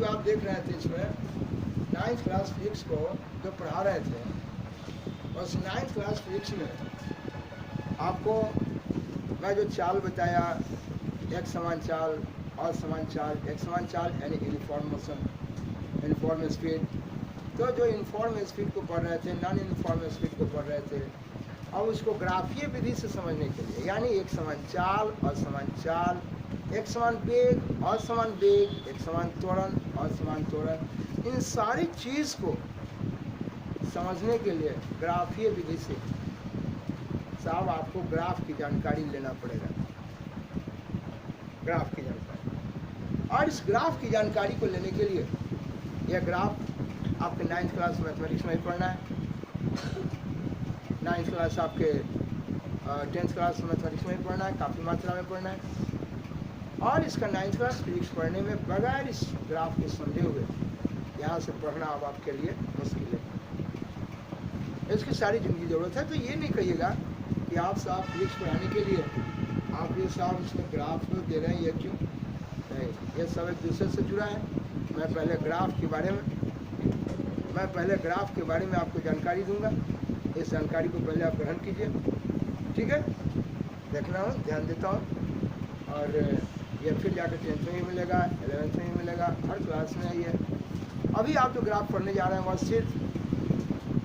जो आप देख रहे थे इसमें 9th क्लास फिजिक्स को जो पढ़ा रहे थे, उस 9th क्लास फिजिक्स में आपको मैं जो चाल बताया, एक समान चाल, असमान चाल, एक समान चाल यानी यूनिफॉर्म मोशन, यूनिफॉर्म स्पीड। तो जो यूनिफॉर्म स्पीड को पढ़ रहे थे, नॉन यूनिफॉर्म स्पीड को पढ़ रहे थे, अब उसको ग्राफीय विधि से समझने के लिए, यानी एक समान चाल, असमान चाल, एक समान वेग, असमान वेग, एक समान त्वरण, असमान त्वरण, इन सारी चीज़ को समझने के लिए ग्राफीय विधि से साहब आपको ग्राफ की जानकारी लेना पड़ेगा, ग्राफ की जानकारी। और इस ग्राफ की जानकारी को लेने के लिए यह ग्राफ आपके 9th क्लास मैथमेटिक्स में ही पढ़ना है, 9th क्लास आपके 10th क्लास मैथमेटिक्स में ही पढ़ना है, काफ़ी मात्रा में पढ़ना है। और इसका 9th क्लास फिजिक्स पढ़ने में बगैर इस ग्राफ को समझे हुए यहाँ से पढ़ना अब आपके लिए मुश्किल है। इसकी सारी जिंदगी ज़रूरत है। तो ये नहीं कहिएगा कि आप साहब फिजिक्स पढ़ाने के लिए आप ये साहब इसमें ग्राफ दे रहे हैं, ये क्यों नहीं, ये सब एक दूसरे से जुड़ा है। मैं पहले ग्राफ के बारे में आपको जानकारी दूंगा, इस जानकारी को पहले आप ग्रहण कीजिए, ठीक है। देखना हो, ध्यान देता हूँ। और ये फिर जाकर 10th में ही मिलेगा, 11th में ही मिलेगा, हर क्लास में ये। अभी आप जो ग्राफ पढ़ने जा रहे हैं वह सिर्फ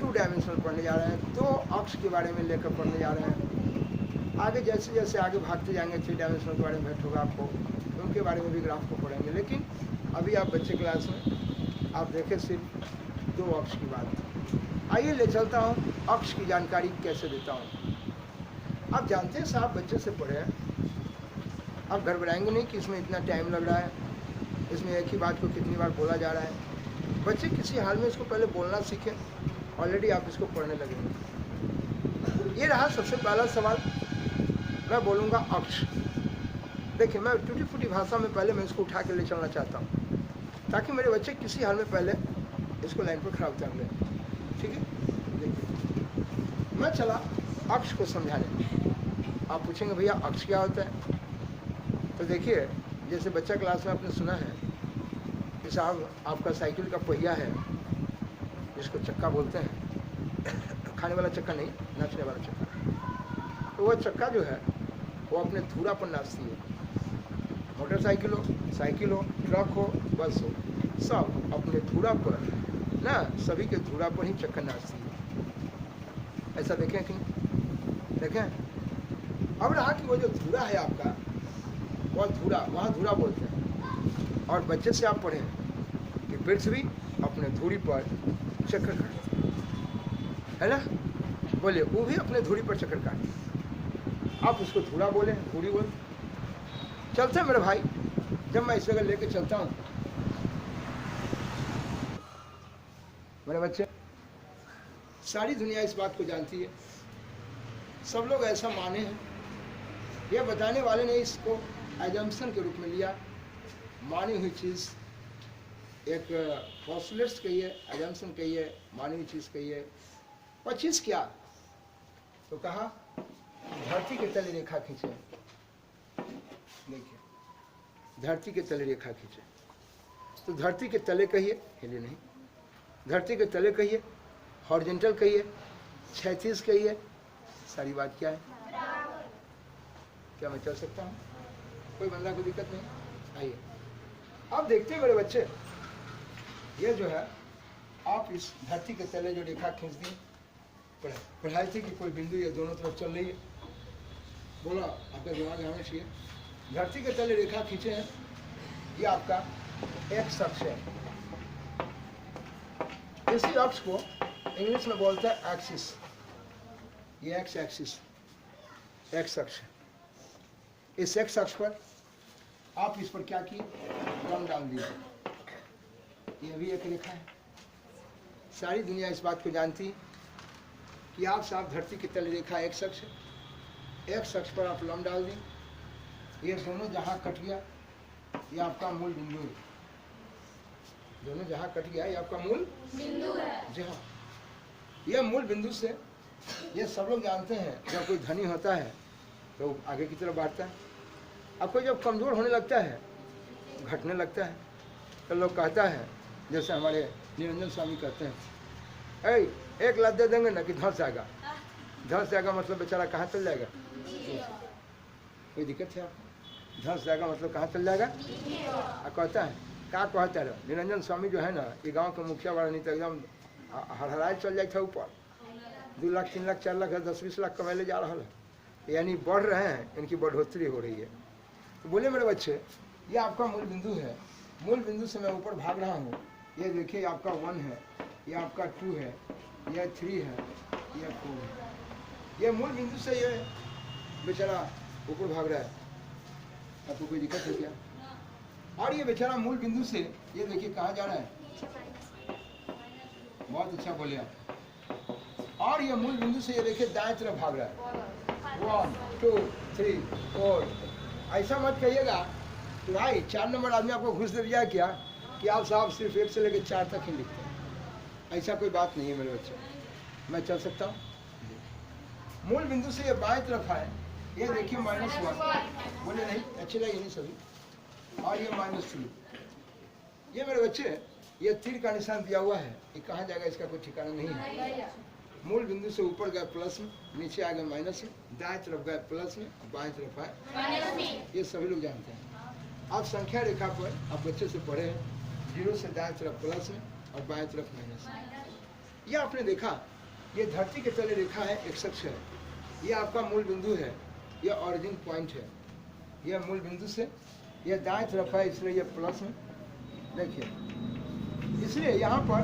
2 डायमेंशनल पढ़ने जा रहे हैं, 2 अक्ष के बारे में लेकर पढ़ने जा रहे हैं। आगे जैसे जैसे आगे भागते जाएंगे 3 डायमेंशनल के बारे में भेंट होगा आपको, उनके बारे में भी ग्राफ को पढ़ेंगे। लेकिन अभी आप बच्चे क्लास में आप देखें सिर्फ 2 अक्ष की बात। आइए ले चलता हूँ अक्ष की जानकारी कैसे देता हूँ। आप जानते हैं साहब बच्चे से पढ़े हैं, आप घबराएंगे नहीं कि इसमें इतना टाइम लग रहा है, इसमें एक ही बात को कितनी बार बोला जा रहा है। बच्चे किसी हाल में इसको पहले बोलना सीखें, ऑलरेडी आप इसको पढ़ने लगेंगे। ये रहा सबसे पहला सवाल, मैं बोलूँगा अक्ष। देखिए मैं टूटी फूटी भाषा में पहले मैं इसको उठा के ले चलना चाहता हूँ ताकि मेरे बच्चे किसी हाल में पहले इसको लाइन पर खड़ा उतार लें, ठीक है। देखिए मैं चला अक्ष को समझाने। आप पूछेंगे भैया अक्ष क्या होता है, तो देखिए जैसे बच्चा क्लास में आपने सुना है कि साहब आपका साइकिल का पहिया है जिसको चक्का बोलते हैं, खाने वाला चक्का नहीं, नाचने वाला चक्का। तो वह चक्का जो है वो अपने धुरा पर नाचती है। मोटरसाइकिल हो, साइकिल हो, ट्रक हो, बस हो, सब अपने धुरा पर ना, सभी के धुरा पर ही चक्कर नाचती है। ऐसा देखें कि देखें। अब रहा कि वो जो धुरा है आपका, वह धुरा, वहाँ धुरा बोलते हैं। और बच्चे से आप पढ़ें कि पृथ्वी अपने धुरी पर चक्कर काटती है ना, बोले वो भी अपने धुरी पर चक्कर काटती। आप उसको धुरा बोले, धुरी बोले। चलते मेरे भाई, जब मैं इस जगह लेके चलता हूँ मेरे बच्चे, सारी दुनिया इस बात को जानती है, सब लोग ऐसा माने हैं। ये बताने वाले ने इसको एजम्पशन के रूप में लिया, मानी हुई चीज़, एक पॉस्टुलेट्स कहिए, एजम्पशन कहिए, मानी हुई चीज़ कहिए। और चीज़ क्या, तो कहा धरती के तले रेखा खींचे। देखिए धरती के तले रेखा खींचे, तो धरती के तले कहिए, हिले नहीं, धरती के तले कहिए, हॉरिजॉन्टल कहिए, क्षैतिज कहिए, सारी बात क्या है। क्या मैं चल सकता हूँ, कोई बंदा कोई दिक्कत नहीं। आइए अब देखते हैं मेरे बच्चे, ये जो है आप इस धरती के तले जो रेखा खींच दी, पढ़ाई थी कि कोई बिंदु ये दोनों तरफ चल रही है, बोला आपका दिमाग आना चाहिए। धरती के तले रेखा खींचे हैं, ये आपका एक्स अक्ष है। इसी अक्ष को इंग्लिश में बोलते हैं एक्सिस, ये एक्स एक्सिस, एक्स अक्ष। इस एक्स अक्ष पर आप इस पर क्या किए, रंग डाल दिए, ये भी एक रेखा है। सारी दुनिया इस बात को जानती है कि आप साहब धरती के तले रेखा एक्स अक्ष, एक्स अक्ष पर आप लंब डाल दी, ये दोनों जहाँ कट गया ये आपका मूल बिंदु है। दोनों जहाँ कट गया ये आपका मूल बिंदु है। जी हाँ, यह मूल बिंदु से, ये सब लोग जानते हैं, जब कोई धनी होता है तो आगे की तरफ बढ़ता है, अब कोई जब कमज़ोर होने लगता है घटने लगता है। तो लोग कहता है, जैसे हमारे निरंजन स्वामी कहते हैं, ऐ एक लाख दे देंगे ना कि धंस जाएगा। धंस जाएगा मतलब बेचारा कहाँ चल जाएगा? कोई दिक्कत है आपको? धंस जाएगा मतलब कहाँ चल जाएगा? कहता है क्या कहता है निरंजन स्वामी जो है ना, ये गांव का मुखिया वाला नहीं तो एकदम हड़हड़ाए चल जाए था ऊपर। 2 लाख 3 लाख 4 लाख 10-20 लाख कमाए ले जा रहा है, यानी बढ़ रहे हैं, इनकी बढ़ोतरी हो रही है। तो बोले मेरे बच्चे, ये आपका मूल बिंदु है, मूल बिंदु से मैं ऊपर भाग रहा हूँ। ये देखिए आपका 1 है, ये आपका 2 है, ये 3 है, ये 4 है। ये मूल बिंदु से ये बेचारा ऊपर भाग रहा है। आपको कोई दिक्कत है क्या? और ये बेचारा मूल बिंदु से ये देखिए कहाँ जा रहा है। बहुत अच्छा बोले आप। और ये मूल बिंदु से ये देखिए दाएं तरफ भाग रहा है। 1 2 3 4। ऐसा मत कहिएगा कि भाई 4 नंबर आदमी आपको घुस दे दिया क्या कि आप साहब सिर्फ 1 से लेकर 4 तक ही लिखते हैं। ऐसा कोई बात नहीं है मेरे बच्चे, मैं चल सकता हूँ। मूल बिंदु से ये बाएं तरफ है, ये देखिए -1। बोले नहीं अच्छे लगे नहीं सभी। और ये -3। ये मेरे बच्चे ये तीर का निशान दिया हुआ है, ये कहाँ जाएगा इसका कोई ठिकाना नहीं है। मूल बिंदु से ऊपर गए प्लस में, नीचे आ गए माइनस में, दाएं तरफ गए प्लस में, बाएं तरफ आए माइनस में। ये सभी लोग जानते हैं। आप संख्या रेखा पर आप बच्चे से पढ़े हैं, 0 से दाएं तरफ प्लस में और बाएं तरफ माइनस में। ये आपने देखा, ये धरती के तले रेखा है, एक अक्ष है। ये आपका मूल बिंदु है, ये ऑरिजिन पॉइंट है। ये मूल बिंदु से ये दाएं तरफ है, इसलिए ये प्लस में। देखिए, इसलिए यहाँ पर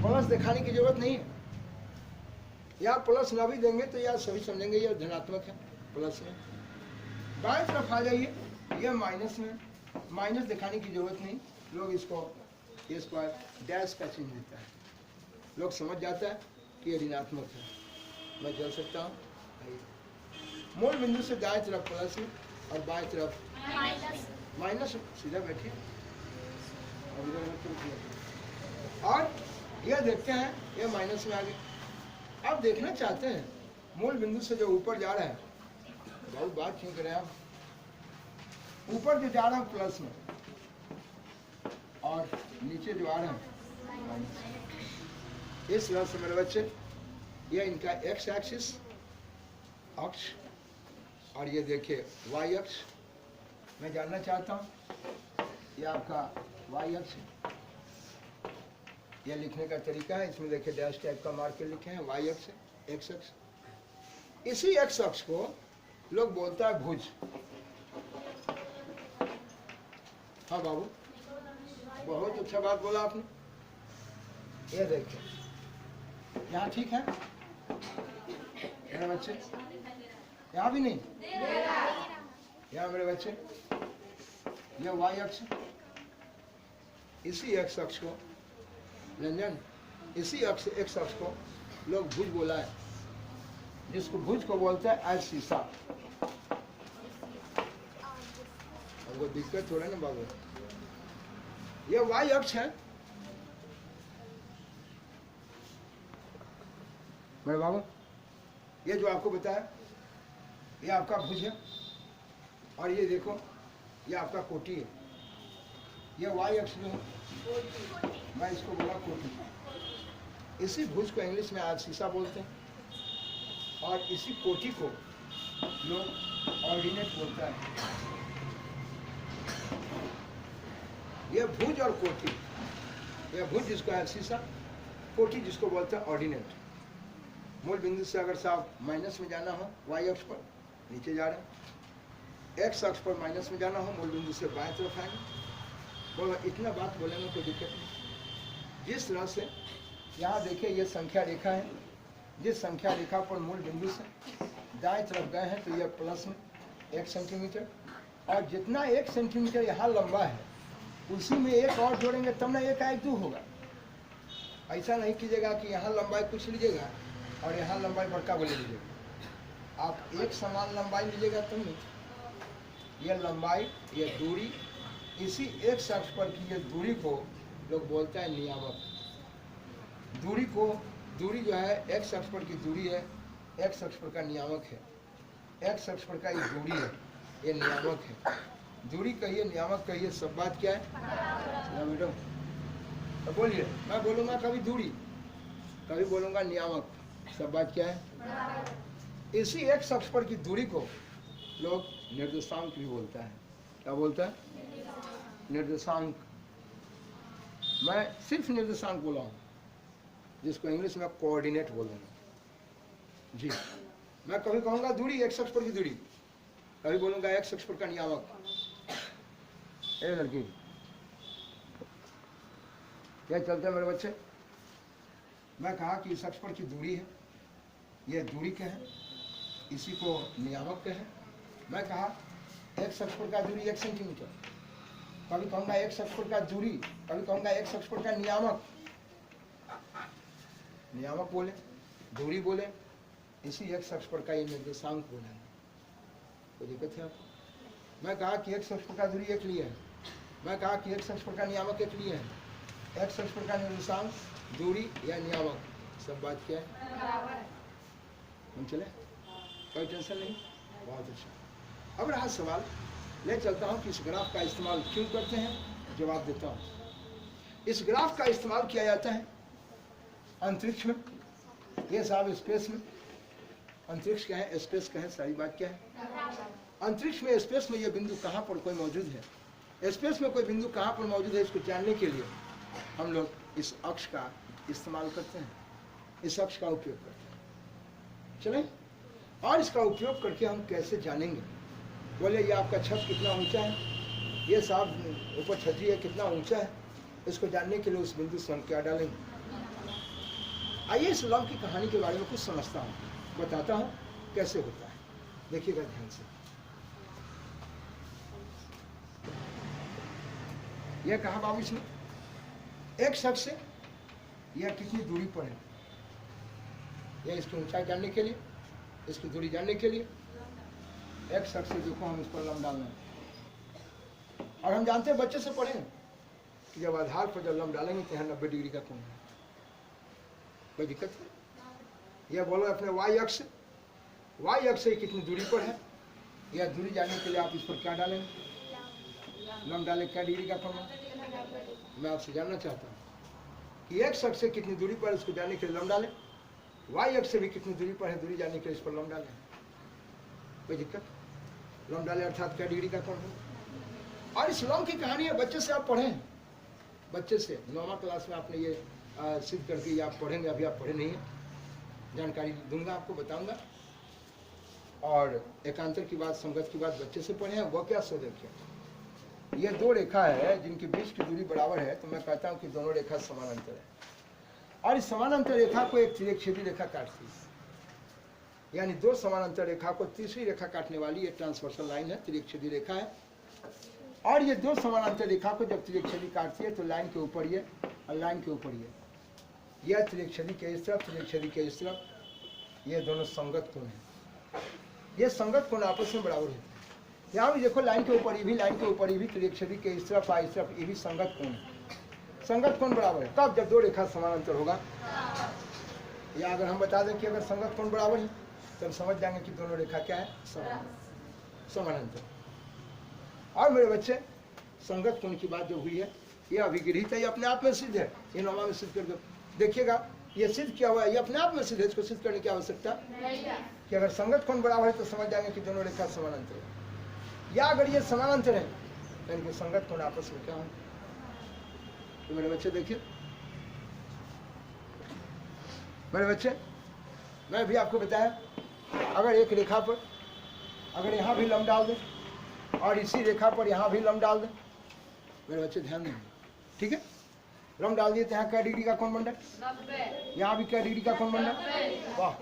प्लस दिखाने की जरूरत नहीं है। यहाँ प्लस ना भी देंगे तो यार सभी समझेंगे ये धनात्मक है, प्लस में। बाएं तरफ आ जाइए, ये माइनस में। माइनस दिखाने की जरूरत नहीं, लोग इसको इस पर डैश का चिन्ह देता है, लोग समझ जाता है कि ये ऋणात्मक है। मैं चल सकता हूँ। मूल बिंदु से दाएं तरफ प्लस में और बाएं तरफ माइनस। सीधा बैठिए और ये देखते हैं ये माइनस में आ गए। आप देखना चाहते हैं मूल बिंदु से जो ऊपर जा रहा है, बहुत बात क्यों करें आप, ऊपर जो जा रहा है प्लस में और नीचे जो आ रहा है माइनस। इस तरह से मेरे बच्चे ये इनका एक्स एक्सिस अक्ष और ये देखिए वाई अक्ष। मैं जानना चाहता हूँ ये आपका वाई अक्ष, यह लिखने का तरीका है। इसमें देखिए डैश टाइप का मार्कर लिखे हैं, वाई अक्ष एक्स अक्ष। इसी एक्स अक्ष को लोग बोलता है भुज। हाँ बाबू, बहुत अच्छा बात बोला आपने। ये देखिए यहाँ ठीक है मेरे बच्चे, यहाँ भी नहीं, यहाँ मेरे बच्चे यह वाई अक्ष। इसी एक्स अक्ष को रंजन, इसी अक्ष एक्स अक्ष को लोग भुज बोला है, जिसको भुज को बोलते हैं आज शीशा। हमको दिक्कत हो रहा है ना बाबू। ये वाई अक्ष है मेरे बाबू। ये जो आपको बताया ये आपका भुज है और ये देखो ये आपका कोटि है। ये वाई अक्ष जो है मैं इसको बोला कोटि। इसी भुज को इंग्लिश में आज शीशा बोलते हैं और इसी कोटि को लोग ऑर्डिनेट बोलता है। यह भुज और कोटि, यह भुज जिसको है शीशा, कोटि जिसको बोलते हैं ऑर्डिनेट। मूल बिंदु से अगर साहब माइनस में जाना हो वाई अक्ष पर नीचे जा रहे हैं, एक्स अक्ष पर माइनस में जाना हो मूल बिंदु से बाएं तरफ आएंगे। बोलो इतना बात बोलने में कोई दिक्कत नहीं। जिस तरह से यहाँ देखिए ये संख्या रेखा है, जिस संख्या रेखा पर मूल बिंदु से दाएं तरफ गए हैं तो यह प्लस में 1 सेंटीमीटर, और जितना 1 सेंटीमीटर यहाँ लंबा है उसी में एक और जोड़ेंगे तब ना 1 1 2 होगा। ऐसा नहीं कीजिएगा कि यहाँ लंबाई कुछ लीजिएगा और यहाँ लंबाई बड़का बोले लीजिएगा। आप एक समान लंबाई लीजिएगा तब नहीं। यह लंबाई, यह दूरी, इसी एक अक्ष पर की ये दूरी को लोग बोलता है नियामक। दूरी को, दूरी जो है एक्स अक्ष पर की दूरी है, एक्स अक्ष पर का नियामक है। एक्स अक्ष पर का ये दूरी है, ये नियामक है। दूरी कहिए, नियामक कहिए, सब बात क्या है? जानते हो? तो बोलिए, मैं बोलूँगा कभी दूरी, कभी बोलूँगा नियामक, सब बात क्या है? इसी एक शख्स पर की दूरी को लोग निर्देशांक भी बोलता है। क्या बोलता है? निर्देशांक। मैं सिर्फ निर्देशांक बोला हूँ, जिसको इंग्लिश में कोऑर्डिनेट बोलूँगा। जी, मैं कभी कहूँगा दूरी, एक शख्स पर की दूरी, कभी बोलूँगा एक शख्स पर का नियामक। ए लड़की, क्या चलते हैं मेरे बच्चे? मैं कहा कि इस शख्स पर की दूरी है, यह दूरी क्या है, इसी को नियामक कहे। मैं कहा एक शख्स पर का दूरी 1 सेंटीमीटर, कभी कहूँगा एक शख्स पर का दूरी, कभी कहूँगा एक शख्स पर का नियामक। नियामक बोले, दूरी बोले, इसी एक शख्स पर का ये निर्देशांक बोले, कोई दिक्कत है आपको? मैं कहा कि एक शख्स पर का दूरी एक लिए है, मैं कहा कि एक शख्स पर का नियामक एक लिए है, एक शख्स पर का निर्देशांक, दूरी या नियामक, सब बात क्या है? हम चले, कोई टेंशन नहीं, बहुत अच्छा। अब रहा सवाल, ले चलता हूँ कि इस ग्राफ का इस्तेमाल क्यों करते हैं, जवाब देता हूँ। इस ग्राफ का इस्तेमाल किया जाता है अंतरिक्ष में, ये साहब स्पेस में। अंतरिक्ष क्या है, स्पेस क्या है, सारी बात क्या है? अंतरिक्ष में, स्पेस में ये बिंदु कहाँ पर कोई मौजूद है, स्पेस में कोई बिंदु कहाँ पर मौजूद है, इसको जानने के लिए हम लोग इस अक्ष का इस्तेमाल करते हैं, इस अक्ष का उपयोग करते हैं। चलें, और इसका उपयोग करके हम कैसे जानेंगे? बोले ये आपका छत कितना ऊंचा है, ये साहब ऊपर छतरी है कितना ऊंचा है, इसको जानने के लिए उस बिंदु से हम क्या डालेंगे? आइए इस लम्ब की कहानी के बारे में कुछ समझता हूँ, बताता हूँ कैसे होता है, देखिएगा ध्यान से। यह कहा बाबू इसने, एक शख्स से यह कितनी दूरी पर है, यह इसकी ऊंचाई जानने के लिए, इसकी दूरी जानने के लिए एक शख्स से देखो हम इस पर लम्ब डालना है। और हम जानते हैं, बच्चे से पढ़े कि जब आधार पर जब लम्ब डालेंगे तो यहाँ 90 डिग्री का कोण है, कोई दिक्कत है? यह बोलो अपने वाई अक्ष, वाई अक्ष से कितनी दूरी पर है, यह दूरी जानने के लिए आप इस पर क्या डालेंगे? लम्ब डाले, क्या डिग्री का कोण है? मैं आपसे जानना चाहता हूँ कि एक शख्स से कितनी दूरी पर, इसको जानने के लिए लम्ब डालें, वाई अक्ष से भी कितनी दूरी पर है, दूरी जानने के लिए इस पर लम्ब डालें, कोई दिक्कत? लम्ब डाले अर्थात क्या डिग्री का कोण है। और इस लम्ब की कहानी है, बच्चे से आप पढ़ें, बच्चे से 9वीं क्लास में आपने ये सिद्ध करके ये आप पढ़ेंगे, अभी आप पढ़े नहीं है, जानकारी दूंगा आपको, बताऊंगा। और एकांतर की बात, संगत की बात बच्चे से पढ़े, वो क्या सो देखिए, ये दो रेखा है जिनके बीच की दूरी बराबर है, तो मैं कहता हूँ कि दोनों रेखा समानांतर है, और इस समानांतर रेखा को एक त्रिज्यछेदी रेखा काटती है, यानी दो समानांतर रेखा को तीसरी रेखा काटने वाली ये ट्रांसवर्सल लाइन है, त्रिज्यछेदी रेखा है। और ये दो समानांतर रेखा को जब त्रिज्यछेदी काटती है तो लाइन के ऊपर ये और लाइन के ऊपर यह त्रिज्यछेदी के इस तरफ, त्रिज्यछेदी के इस तरफ, ये दोनों संगत कोण है, ये संगत कोण आपस में बराबर है। यहाँ भी देखो लाइन के ऊपर ये भी, लाइन के ऊपर ये भी, त्रिज्यछेदी के इस तरफ इस तरफ ये भी संगत कोण है, संगत कोण बराबर है। तब जब दो रेखा समानांतर होगा, या अगर हम बता दें कि अगर संगत कोण बराबर है तब समझ जाएंगे कि दोनों रेखा क्या है, समानांतर। और मेरे बच्चे, संगत कोण की बात जो हुई है ये अभिगृहित है, ये अपने आप में सिद्ध है, ये 9वां में सिद्ध कर दो, देखिएगा ये सिद्ध किया हुआ है, ये अपने आप में सिद्ध है, इसको सिद्ध करने की आवश्यकता कि अगर संगत कोण बराबर है तो समझ जाएंगे कि दोनों रेखा समानांतर है, या अगर ये समानांतर है यानी कि संगत कोण आपस में क्या है। तो मेरे बच्चे देखिए, मेरे बच्चे मैं भी आपको बताया, अगर एक रेखा पर अगर यहाँ भी लम्ब डाल दें और इसी रेखा पर यहाँ भी लम्ब डाल दें, मेरे बच्चे ध्यान देंगे, ठीक है? लम्ब डाल दिए तो यहाँ क्या डिग्री का कोण बन रहा है, यहाँ भी क्या डिग्री का कोण बन रहा है। वाह,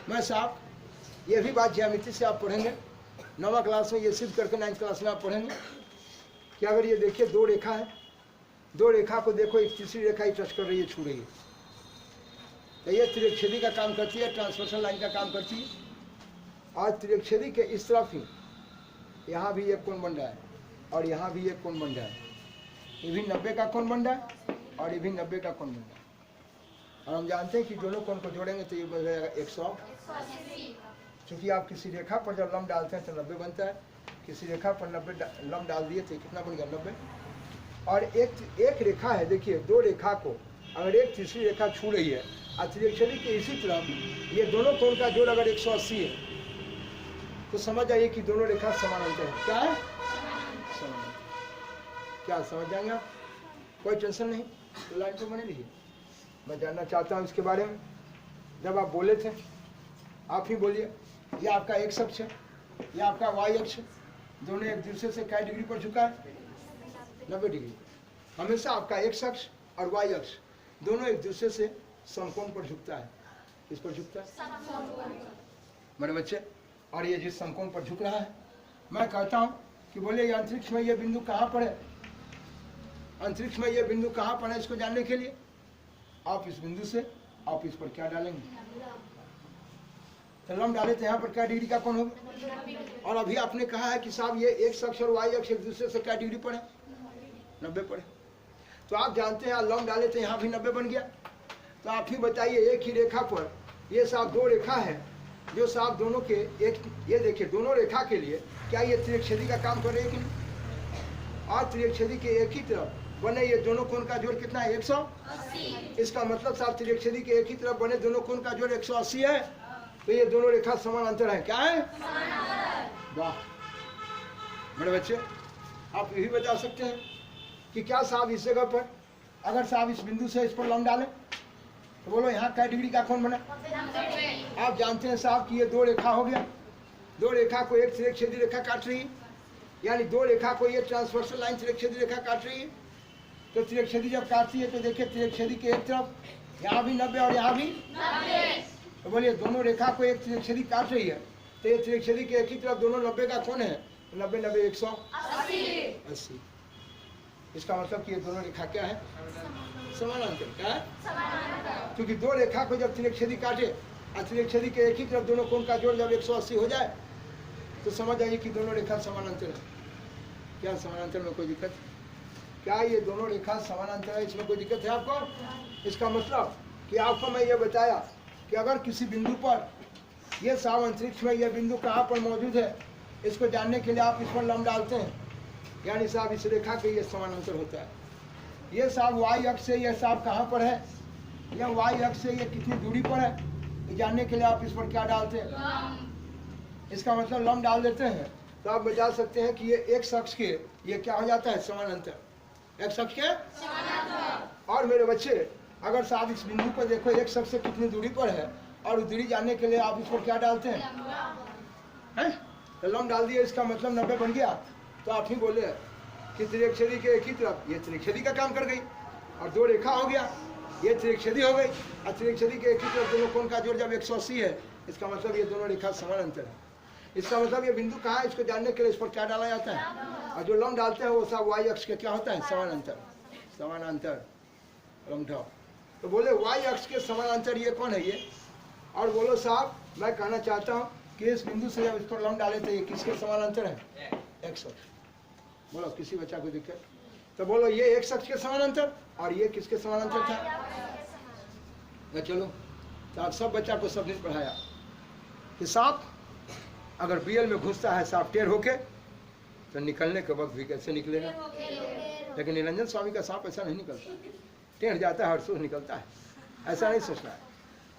मैं साहब ये भी बात ज्यामिति से आप पढ़ेंगे 9वां क्लास में, ये सिद्ध करके 9th क्लास में आप पढ़ेंगे कि अगर ये देखिए दो रेखा है, दो रेखा को देखो, एक तीसरी रेखा ही टच कर रही है, छू रही है, तो ये त्रिज्यछेदी का काम करती है, ट्रांसवर्सल लाइन का काम करती है। और त्रिज्यछेदी के इस तरफ ही यहाँ भी एक कोण बन रहा है और यहाँ भी एक कोण बन रहा है, ये भी 90 का कोण बन रहा है और ये भी 90 का कोण बन रहा है। और हम जानते हैं कि दोनों कोण को जोड़ेंगे तो ये बन जाएगा 180। क्योंकि आप किसी रेखा पर जब लम्ब डालते हैं तो 90 बनता है, किसी रेखा पर 90 लम्ब डाल दिए तो कितना बन गया, 90। और एक रेखा है, देखिए दो रेखा को अगर एक तीसरी रेखा छू रही है और त्रिअक्षरी के इसी तरफ ये दोनों कोण का जोड़ अगर 180 है तो समझ जाइए कि दोनों रेखा समानांतर है। क्या है? समानांतर। क्या समझ जाएंगे आप? कोई टेंशन नहीं, तो लाइन तो बने रहिए। मैं जानना चाहता हूँ इसके बारे में। जब आप बोले थे आप ही बोलिए, ये आपका एक्स अक्ष है, ये आपका वाई अक्ष है, दोनों एक दूसरे से क्या डिग्री पर झुका है? 90 डिग्री। हमेशा आपका एक्स अक्ष और वाई अक्ष दोनों एक दूसरे से समकोण पर झुकता है। किस पर झुकता है मेरे बच्चे? और ये जिस समकोण पर झुक रहा है, मैं कहता हूँ कि बोले अंतरिक्ष में ये बिंदु कहाँ पर है? अंतरिक्ष में ये बिंदु कहाँ पर है? इसको जानने के लिए आप इस बिंदु से आप इस पर क्या डालेंगे? तो लंब डाले तो यहाँ पर क्या डिग्री का कोण होगा? और अभी आपने कहा है कि साहब ये एक्स अक्ष और वाई अक्ष एक दूसरे से क्या डिग्री पर है? 90 पर है। तो आप जानते हैं लंब डाले तो यहाँ भी 90 बन गया। तो आप ही बताइए, एक ही रेखा पर ये साहब दो रेखा है जो साहब दोनों के एक, ये देखिए दोनों रेखा के लिए क्या ये त्रिअक्षरी का काम कर रहे हैं कि नहीं? और त्रिअक्षरी के एक ही तरफ बने ये दोनों कोण का जोड़ कितना है? 180। इसका मतलब साहब त्रिअक्षरी के एक ही तरफ बने दोनों कोण का जोड़ 180 है। तो ये दोनों रेखा समानांतर है। क्या है? वाह मेरे बच्चे, आप यही बता सकते हैं कि क्या साहब इस जगह पर अगर साहब इस बिंदु से इस पर लंब डालें तो बोलो यहाँ क्या डिग्री का कोण बना? आप जानते हैं साहब कि ये दो रेखा हो गया, दो रेखा को एक त्रिअक्षरी रेखा काट रही है, यानी दो रेखा को ये ट्रांसवर्सल लाइन त्रिअक्षरी रेखा काट रही है। तो त्रिअक्षरी जब काटती है तो देखिए त्रिअक्षरी के एक तरफ यहाँ भी 90 और यहाँ भी 90। तो बोलिए दोनों रेखा को एक त्रिअक्षरी काट रही है तो ये त्रिअक्षरी के एक ही तरफ दोनों 90 का कोण है। 90 90 180। इसका मतलब कि ये दोनों रेखा क्या है? समानांतर। क्या है? क्योंकि दो रेखा को जब त्रिअक्षरी काटे और त्रिअक्षरी के एक ही तरफ दोनों कोण का जोड़ जब 180 हो जाए तो समझ आइए कि दोनों रेखा समानांतर है। क्या समानांतर में कोई दिक्कत? क्या ये दोनों रेखा समानांतर है? इसमें कोई दिक्कत है आपको? इसका मतलब कि आपको मैं ये बताया कि अगर किसी बिंदु पर ये साहब अंतरिक्ष में यह बिंदु कहाँ पर मौजूद है, इसको जानने के लिए आप इस पर लंब डालते हैं, यानी साहब इस रेखा के ये समानांतर होता है। ये साहब वाई अक्ष से यह साहब कहाँ पर है, यह वाई अक्ष से ये कितनी दूरी पर है, ये जानने के लिए आप इस पर क्या डालते हैं? इसका मतलब लंब डाल देते हैं तो आप बता सकते हैं कि ये एक्स अक्ष के ये क्या हो जाता है? समानांतर। एक्स अक्ष के समानांतर। और मेरे बच्चे अगर साहब इस बिंदु पर देखो एक्स अक्ष से कितनी दूरी पर है और दूरी जानने के लिए आप इस पर क्या डालते हैं? तो लंब डाल दिए, इसका मतलब 90 बन गया। तो आप ही बोले कि त्रिअक्षरी के एक ही तरफ ये त्रिअक्षरी का काम कर गई और दो रेखा हो गया, ये त्रिअक्षरी हो गई और त्रिअक्षरी के एक ही तरफ दोनों कोण का जोड़ जब 180 है, इसका मतलब ये दोनों रेखा समानांतर है। इसका मतलब ये बिंदु कहाँ है, इसको जानने के लिए इस पर क्या डाला जाता है? और जो लंब डालते हैं वो सब वाई अक्ष के क्या होता है? समानांतर। समानांतर लंब डाल। तो बोले वाई अक्ष के समानांतर ये कौन है ये? और बोलो साहब मैं कहना चाहता हूँ कि इस बिंदु से जब इस पर लंब डाले तो ये किसके समानांतर है? एक्स अक्ष। बोलो किसी बच्चा को दिक्कत? तो बोलो ये एक्स अक्ष के समानांतर और ये किसके समानांतर था? चलो तो आप सब बच्चा को सब दिन पढ़ाया कि सांप अगर बीएल में घुसता है सांप टेढ़ होके तो निकलने के वक्त भी कैसे निकलेगा? लेकिन निरंजन स्वामी का सांप ऐसा नहीं निकलता, टेढ़ जाता है हरसों निकलता है। ऐसा नहीं सोचना है।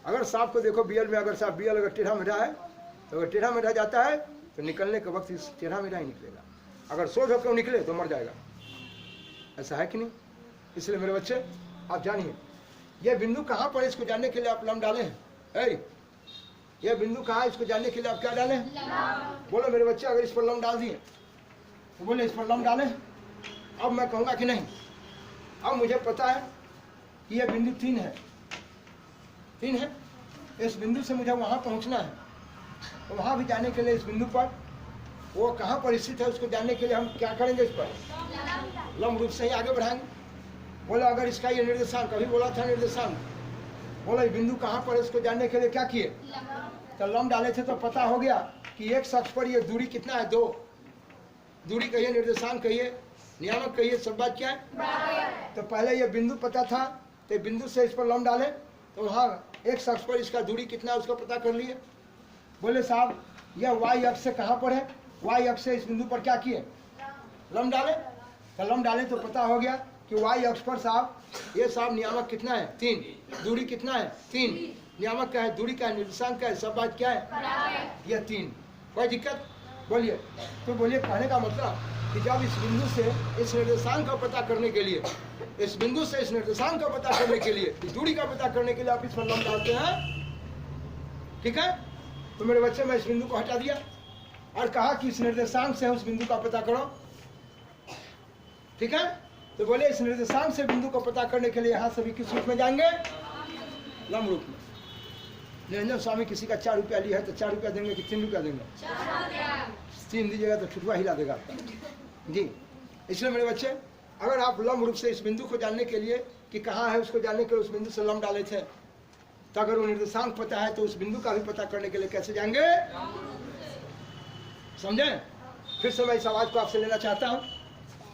अगर सांप को देखो बीएल में, अगर सांप बीएल अगर टेढ़ा मेढ़ा है तो अगर टेढ़ा मेढ़ा जाता है तो निकलने के वक्त इस टेढ़ा मेढ़ा ही निकलेगा। अगर सोच होकर निकले तो मर जाएगा। ऐसा है कि नहीं? इसलिए मेरे बच्चे आप जानिए यह बिंदु कहाँ पर, इसको जानने के लिए आप लंब डाले हैं। यह बिंदु कहाँ है, इसको जानने के लिए आप क्या डाले हैं? बोलो मेरे बच्चे अगर इस पर लंब डाल दिए तो बोले इस पर लंब डाले। अब मैं कहूँगा कि नहीं, अब मुझे पता है कि यह बिंदु 3 है, 3 है। इस बिंदु से मुझे वहाँ पहुँचना है, तो वहाँ भी जाने के लिए इस बिंदु पर वो कहाँ पर स्थित है उसको जानने के लिए हम क्या करेंगे? इस पर लंब रूप से ही आगे बढ़ाएंगे। बोला अगर इसका ये निर्देशांक, अभी बोला था निर्देशांक, बोला ये बिंदु कहाँ पर है इसको जानने के लिए क्या किए? तो लंब डाले थे तो पता हो गया कि एक अक्ष पर ये दूरी कितना है? 2। दूरी कहिए, निर्देशांक कहिए, नियामक कहिए, सब बात क्या है? तो पहले ये बिंदु पता था तो बिंदु से इस पर लंब डाले तो वहाँ एक अक्ष पर इसका दूरी कितना है उसका पता कर लिए। बोले साहब यह वाई अक्ष से कहाँ पर है? वाई अक्ष से इस बिंदु पर क्या किए? लंब डाले। कलम डालें तो पता हो गया कि वाई अक्ष पर साहब ये साहब नियामक कितना है 3, दूरी कितना है 3, नियामक क्या है, दूरी क्या है, निर्देशांक क्या है, सब बात क्या है ये 3। कोई दिक्कत? बोलिए। तो बोलिए कहने का मतलब कि जब इस बिंदु से इस निर्देशांक का पता करने के लिए, इस बिंदु से इस निर्देशांक का पता करने के लिए, इस दूरी का पता करने के लिए आप इस पर लंब डालते हैं, ठीक है। तो मेरे बच्चे मैं इस बिंदु को हटा दिया और कहा कि इस निर्देशांक से उस बिंदु का पता करो, ठीक है। तो बोले इस निर्देशांक से बिंदु को पता करने के लिए यहाँ सभी किस रूप में जाएंगे, लंब रूप में। निरंजन स्वामी किसी का 4 रुपया लिया है तो 4 रुपया देंगे कि 3 रुपया देंगे? 3 दीजिएगा तो ठुठुआ हिला देगा आपका जी। इसलिए मेरे बच्चे अगर आप लंब रूप से इस बिंदु को जानने के लिए कि कहाँ है उसको जानने के लिए उस बिंदु से लंब डाले थे, तो अगर वो निर्देशांक पता है तो उस बिंदु का भी पता करने के लिए कैसे जाएंगे, समझे। फिर से मैं इस आवाज को आपसे लेना चाहता हूँ।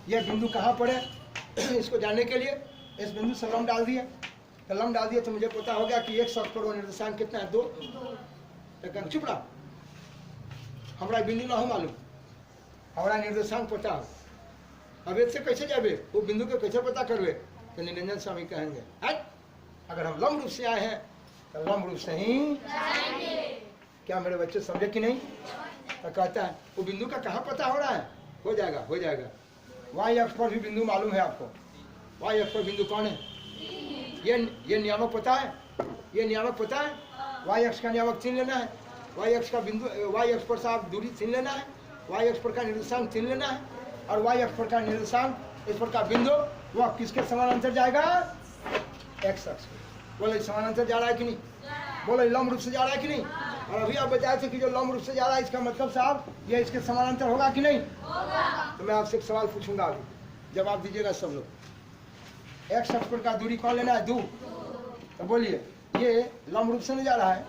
यह बिंदु कहाँ पर है इसको जानने के लिए इस बिंदु से लंब डाल दिए, तो लंब डाल दिए तो मुझे पता हो गया कि एक अक्ष पर वो निर्देशांक कितना है 2। तो चुप रहा, हमारा बिंदु ना हो मालूम, हमारा निर्देशांक पता हो। अब इससे कैसे जाबे, वो बिंदु को कैसे पता करवे? तो निरंजन स्वामी कहेंगे अगर हम लंब रूप से आए हैं तो लंब रूप से ही जाएंगे। क्या मेरे बच्चे समझे कि नहीं? तो कहता है वो बिंदु का कहाँ पता हो रहा है, हो जाएगा हो जाएगा। वाई अक्ष पर भी बिंदु मालूम है आपको, वाई अक्ष पर बिंदु कौन है, ये नियामक पता है, ये नियामक पता है। वाई अक्ष का नियामक 3 लेना है, वाई अक्ष का बिंदु, वाई अक्ष पर साहब दूरी 3 लेना है, वाई अक्ष पर का निर्देशांक 3 लेना है, और वाई अक्ष पर का निर्देशांक इस पर का बिंदु वह किसके समानांतर जाएगा, एक्स अक्ष। बोले समानांतर जा रहा है कि नहीं, बोले लंब रूप से जा रहा है कि नहीं। और अभी आप बताए थे कि जो लंब रूप से जा रहा है इसका मतलब साहब ये इसके समानांतर होगा कि नहीं होगा। तो मैं आपसे एक सवाल पूछूंगा, अभी जवाब दीजिएगा सब लोग। एक्स अक्ष पर का दूरी कौन लेना है, 2। तो बोलिए ये लंब रूप से नहीं जा रहा है,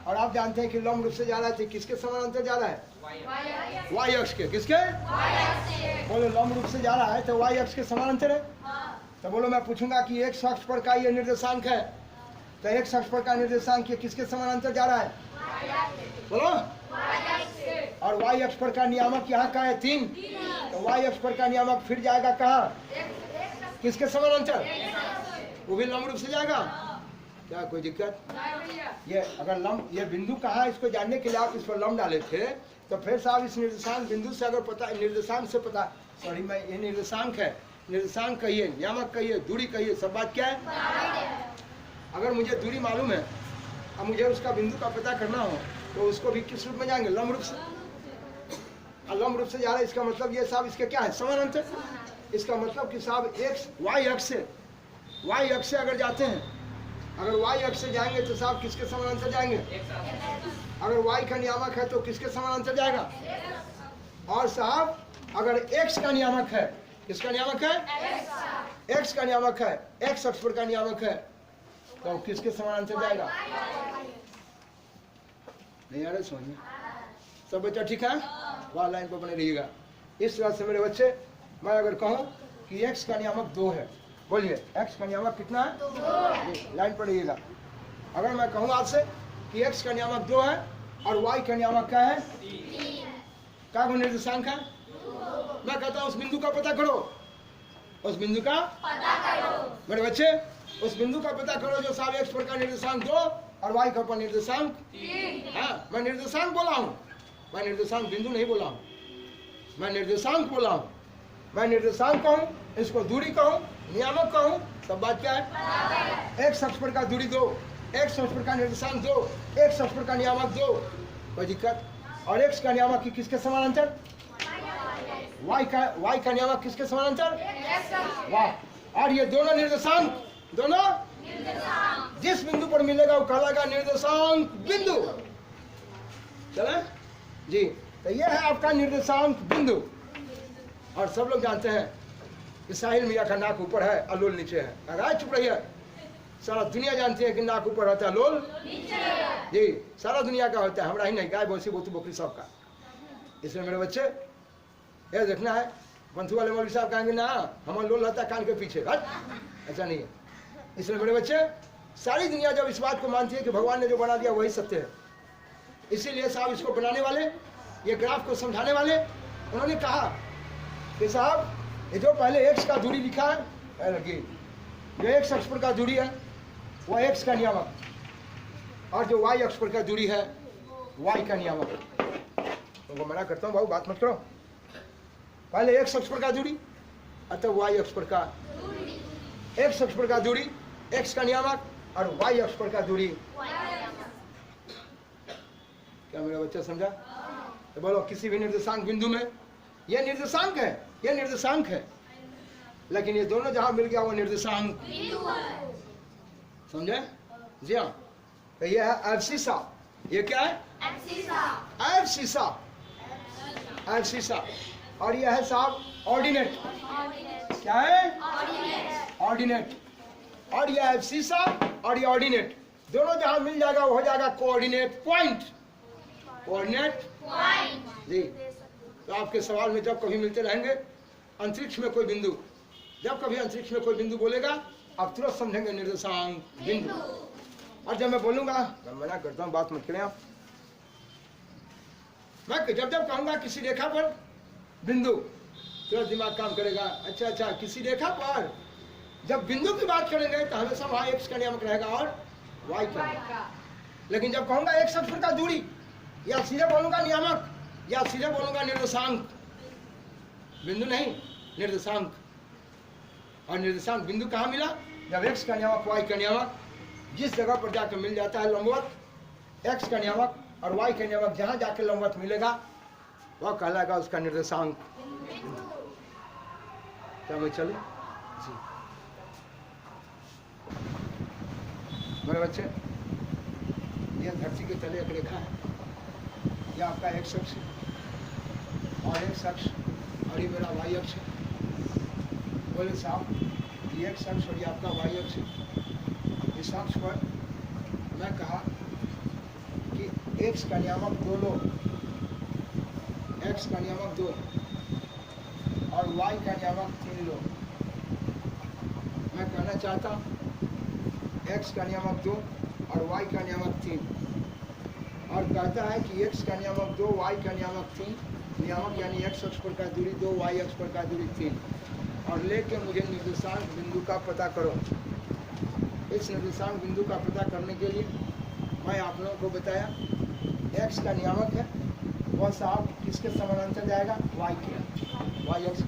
और आप जानते हैं कि लंब रूप से जा रहा है तो किसके समानांतर जा रहा है, वाई अक्ष के। किसके? बोलो लंब रूप से जा रहा है तो वाई अक्ष के समानांतर है। तो बोलो मैं पूछूंगा कि एक अक्ष पर का ये निर्देशांक है, तो एक अक्ष पर का निर्देशांक ये किसके समानांतर जा रहा है, बोलो। और वाई अक्ष पर का नियामक यहाँ का है 3, तो वाई अक्ष पर का नियामक फिर जाएगा कहाँ, किसके समानांतर, वो भी लंब रूप से जाएगा। क्या कोई दिक्कत? ये अगर लंब, ये बिंदु कहाँ है इसको जानने के लिए आप इस पर लंब डाले थे, तो फिर साहब इस निर्देशांक बिंदु से अगर पता, निर्देशांक से पता, सॉरी मैं ये निर्देशांक है, निर्देशांक कहिए, नियामक कहिए, दूरी कहिए, सब बात क्या है। अगर मुझे दूरी मालूम है अब मुझे उसका बिंदु का पता करना हो तो उसको भी किस रूप में जाएंगे, लंब रूप से। और लंब रूप से जा रहा है इसका मतलब ये साहब इसके क्या है, समानांतर। इसका मतलब कि साहब एक्स वाई अक्ष से अगर जाते हैं, अगर वाई अक्ष से जाएंगे तो साहब किसके समानांतर जाएंगे, अगर वाई का नियामक है तो किसके समानांतर जाएगा। और साहब अगर एक्स का नियामक है, किसका नियामक है, एक्स का नियामक है, एक्स अक्ष पर का नियामक है, तो किसके समानांतर जाएगा। नहीं आ रहा समझ में? सब बच्चा ठीक है, वहाँ लाइन पर बने रहिएगा। इस तरह से मेरे बच्चे मैं अगर कहूँ कि एक्स का नियामक 2 है, बोलिए एक्स का नियामक कितना है, 2। लाइन पर रहिएगा। अगर मैं कहूँ आपसे कि एक्स का नियामक 2 है और वाई का नियामक क्या है, 3। क्या निर्देशांक है, मैं कहता हूँ उस बिंदु का पता करो, उस बिंदु का पता करो। मेरे बच्चे उस बिंदु का पता करो जो साहब एक्स पर का निर्देशांक 2 और वाई का पर निर्देशांक 3। हाँ मैं निर्देशांक बोला हूँ, मैं निर्देशांक बिंदु नहीं बोला हूँ, मैं निर्देशांक बोला हूँ। मैं निर्देशांक कहूँ, इसको दूरी कहूँ, नियामक कहूँ, सब बात क्या है। एक अक्ष पर का दूरी 2, एक अक्ष पर का निर्देशांक 2, एक अक्ष पर का नियामक 2, कोई दिक्कत। और एक्स का नियामक की किसके समानांतर, वाई का नियामक किसके समानांतर, वाह। और ये दोनों निर्देशांक, दोनों जिस बिंदु पर मिलेगा वो कहलाएगा निर्देशांक बिंदु। चले जी, तो ये है आपका निर्देशांक बिंदु। और सब लोग जानते हैं कि साहिल मियाँ का नाक ऊपर है और लोल नीचे है। अगर चुप रही है, सारा दुनिया जानती है कि नाक ऊपर होता है, लोल नीचे। जी सारा दुनिया का होता है, हमारा ही नहीं, गाय भैंसी बोतू बकरी सबका। इसलिए मेरे बच्चे ये देखना है, पंथू वाले मौलवी साहब कहेंगे ना हमारा लोल रहता है कान के पीछे, ऐसा नहीं है। इसलिए मेरे बच्चे सारी दुनिया जब इस बात को मानती है कि भगवान ने जो बना दिया वही सत्य है, इसीलिए साहब इसको बनाने वाले, ये ग्राफ को समझाने वाले, उन्होंने कहा कि साहब ये जो पहले एक्स का दूरी लिखा है, लगी जो एक्स अक्ष पर का दूरी है वह एक्स का नियामक, और जो वाई अक्ष पर का दूरी है वाई का नियामक। तुमको मना करता हूँ बाबू, बात मत करो। पहले एक्स अक्ष पर का दूरी अतः वाई अक्ष पर का, एक्स अक्ष पर का दूरी एक्स का नियामक और वाई अक्ष पर का दूरी। क्या मेरा बच्चा समझा? तो बोलो किसी भी निर्देशांक बिंदु में यह निर्देशांक है, यह निर्देशांक है, लेकिन ये दोनों जहां मिल गया वो निर्देशांक समझे? जी हाँ। तो ये है एब्सिसा, ये क्या है? Abscissa, abscissa. और यह है साहब ऑर्डिनेट, क्या है? ऑर्डिनेट। और यह एब्सिसा और ये ऑर्डिनेट दोनों जहां मिल जाएगा वो हो जाएगा कोऑर्डिनेट पॉइंट, कोऑर्डिनेट जी। तो आपके सवाल में जब कभी मिलते रहेंगे अंतरिक्ष में कोई बिंदु, जब कभी अंतरिक्ष में कोई बिंदु बोलेगा आप तुरंत समझेंगे निर्देशांक बिंदु। और जब मैं बोलूंगा, मैं मना करता हूँ बात मत करें आप, मैं जब जब कहूंगा किसी रेखा पर बिंदु, तुरंत दिमाग काम करेगा, अच्छा अच्छा किसी रेखा पर जब बिंदु की बात करेंगे तो हमेशा वहां एक्स का नियामक रहेगा और वाई का। लेकिन जब कहूंगा एक्स अक्ष का दूरी, या सीधे बोलूंगा नियामक या सीधे बोलूंगा निर्देशांक, बिंदु नहीं निर्देशांक। और निर्देशांक बिंदु कहाँ मिला? जब एक्स का नियामक वाई का नियामक जिस जगह पर जाकर मिल जाता है लंबवत, एक्स का नियामक और वाई का नियामक जहां जाकर लंबवत मिलेगा वह कहलाएगा उसका निर्देशांक। क्या मैं चलूं? जी मेरे बच्चे, यह धरती के तले एक रेखा है, यह आपका एक्स अक्ष और एक्स अक्ष और ये मेरा वाई अक्ष है। बोले साहब ये एक्स अक्ष और ये आपका वाई अक्ष है। इस अक्ष पर मैं कहा कि एक्स का नियामक 2 लो, एक्स का नियामक 2 और वाई का नियामक 3 लो। मैं कहना चाहता हूँ एक्स का नियामक 2 और वाई का नियामक 3, और कहता है कि एक्स का नियामक 2 वाई का नियामक 3, नियामक यानी एक्स अक्ष पर का दूरी 2 वाई अक्ष पर का दूरी 3, और लेके मुझे निर्देशांक बिंदु का पता करो। इस निर्देशांक बिंदु का पता करने के लिए मैं आप लोगों को बताया एक्स का नियामक है वह साहब किसके समानांतर जाएगा? वाई के, वाई अक्ष।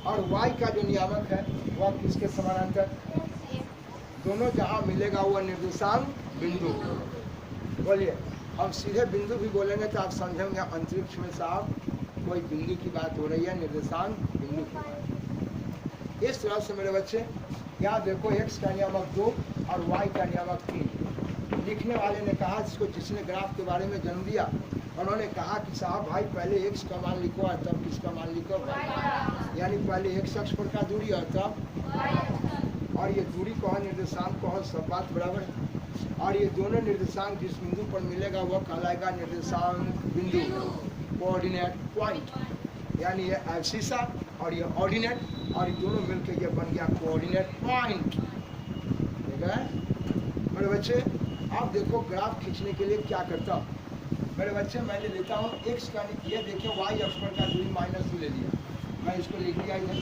और वाई का जो नियामक है वह किसके समानांतर? दोनों जहाँ मिलेगा वह निर्देशांक बिंदु। बोलिए, हम सीधे बिंदु भी बोलेंगे तो आप समझेंगे अंतरिक्ष में साहब कोई बिंदु की बात हो रही है, निर्देशांक बिंदु की बात। इस तरह से मेरे बच्चे यहाँ देखो एक्स का नियामक 2 और वाई का नियामक 3। लिखने वाले ने कहा, जिसने ग्राफ के बारे में जन्म दिया, उन्होंने कहा कि साहब भाई पहले एक्स का मान लिखो और तब किसका मान लिखो, यानी पहले एक्स अक्ष पर का दूरी और तब, और ये दूरी को निर्देशांक को सब बात बराबर है। और ये दोनों निर्देशांक जिस बिंदु पर मिलेगा वह कहलाएगा निर्देशांक बिंदु, कोऑर्डिनेट पॉइंट। यानी ये एब्सिसा और ये ऑर्डिनेट, और ये दोनों मिलकर ये बन गया कोऑर्डिनेट पॉइंट। ठीक है मेरे बच्चे, आप देखो ग्राफ खींचने के लिए क्या करता हूँ मेरे बच्चे, मैं ले लेता हूँ एक्स का, ये देखिए वाई अक्ष पर का दूरी -2 ले लिया, मैं इसको लिख दिया इधर।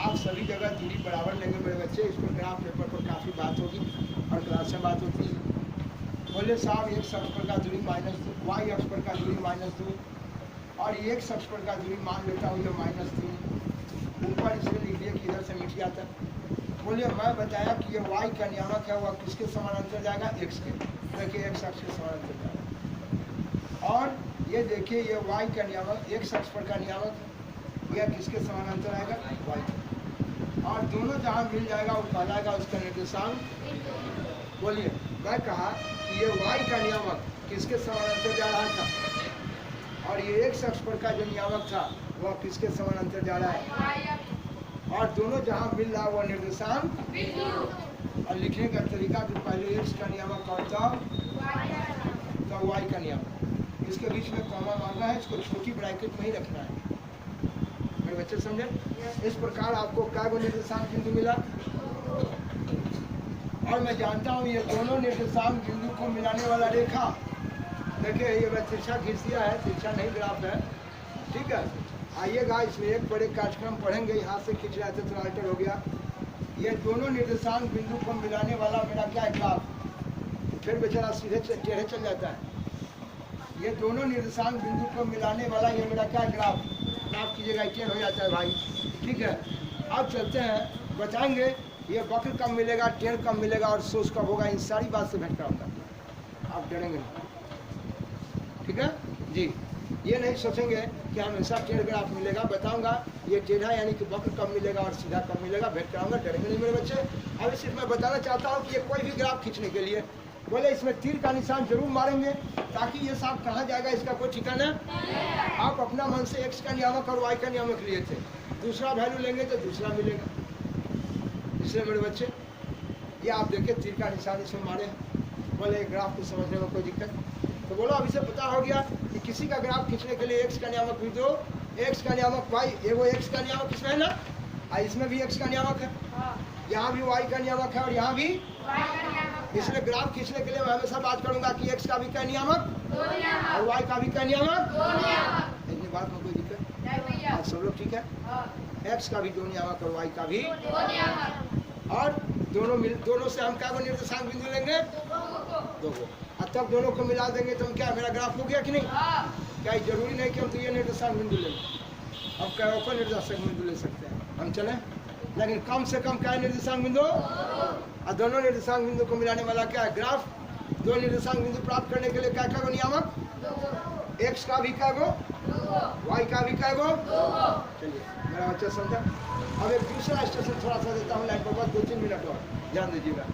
आप सभी जगह दूरी बराबर लेंगे मेरे बच्चे, इस पर ग्राफ पेपर पर काफ़ी बात होगी और क्लास में बात होती है। बोले साहब एक्स अक्ष पर का दूरी -2, वाई अक्ष पर का दूरी -2 और ये एक्स अक्ष पर का दूरी मान लेता हूँ ये -3, ऊपर इसलिए लिख दिया कि इधर से मिट जाता है। बोलिए मैं बताया कि ये वाई का नियामक है वह किसके समानांतर जाएगा? एक्स के। देखिए एक्स अक्ष के समानांतर जाएगा। और ये देखिए ये वाई का नियामक एक्स अक्ष पर का नियामक यह किसके समानांतर आएगा? वाई के। और दोनों जहाँ मिल जाएगा वो कहलाएगा उसका निर्देशांक। बोलिए मैं कहा कि ये वाई का नियामक किसके समानांतर जा रहा था और ये एक्स अक्ष पर का जो नियामक था वह किसके समानांतर जा रहा है, और दोनों जहाँ मिल रहा है वह निर्देशांक। और लिखने का तरीका कि पहले एक्स का नियामक और तब वाई का नियामक, इसके बीच में कॉमा मांगा है, इसको छोटी ब्रैकेट में ही रखना है मेरे बच्चे, समझे? इस प्रकार आपको क्या वो निर्देशांक बिंदु मिला। और मैं जानता हूँ ये दोनों निर्देशांक बिंदु को मिलाने वाला रेखा, देखिए ये मैं तिरछा खींच दिया है, तिरछा नहीं ग्राफ है, ठीक है, आइएगा, इसमें एक पर एक कार्यक्रम पढ़ेंगे। यहाँ से खींच रहे थे थोड़ा अल्टर हो गया। ये दोनों निर्देशांक बिंदु को मिलाने वाला मेरा क्या है, ग्राफ। फिर बेचारा सीधे टेढ़े चल जाता है। ये दोनों निर्देशांक बिंदु को मिलाने वाला ये मेरा क्या ग्राफ। ग्राफ कीजिएगा, टेढ़ हो जाता है भाई, ठीक है। अब चलते हैं, बताएंगे ये वक्र कब मिलेगा, टेढ़ कब मिलेगा और सोच कब होगा। इन सारी बात से भेंट कराऊंगा, आप डरेंगे नहीं, ठीक है जी। ये नहीं सोचेंगे कि हमेशा टेढ़ ग्राफ मिलेगा, बताऊंगा ये टेढ़ा यानी कि वक्र कब मिलेगा और सीधा कब मिलेगा, भेंट कराऊंगा, डरेंगे नहीं मेरे बच्चे। अब सिर्फ मैं बताना चाहता हूँ कि ये कोई भी ग्राफ खींचने के लिए बोले इसमें तीर का निशान जरूर मारेंगे, ताकि ये साफ कहाँ जाएगा इसका कोई ठिकाना। आप अपना मन से x का नियामक और y का नियामक लिए थे, दूसरा वैल्यू लेंगे तो दूसरा मिलेगा। इसलिए मेरे बच्चे ये आप देखिए तीर का निशान इसमें मारे हैं। बोले ग्राफ को समझने में कोई दिक्कत, तो बोलो अब इसे पता हो गया कि किसी का ग्राफ खींचने के लिए x का नियामक भी दो, x का नियामक y, वो x का नियामक इसमें है ना, इसमें भी x का नियामक है, यहाँ भी y का नियामक है और यहाँ भी। इसलिए ग्राफ खींचने के लिए मैं हमेशा बात करूंगा कि x का भी क्या नियामक और y का भी क्या नियामक। इतनी बात में कोई दिक्कत, आप सब लोग ठीक है। x का भी दो नियामक और y का भी, और दोनों से हम क्या निर्देशांक बिंदु लेंगे, दो को, और तब दोनों को मिला देंगे तो हम क्या मेरा ग्राफ हो गया कि नहीं। क्या जरूरी नहीं कि हम तो ये निर्देशांक बिंदु लेंगे, अब क्या और निर्देशांक बिंदु ले सकते हैं हम, चलें, लेकिन कम से कम क्या है निर्देशांक बिंदु, और दोनों निर्देशांक बिंदु को मिलाने वाला क्या है, ग्राफ। दो निर्देशांक बिंदु प्राप्त करने के लिए क्या क्या नियामक, x का भी क्या गो, y का भी क्या गो। चलिए मेरा बच्चा समझा। अब एक दूसरा स्टेशन थोड़ा सा देता हूँ लाइन पर, बस 2-3 मिनट और ध्यान दीजिएगा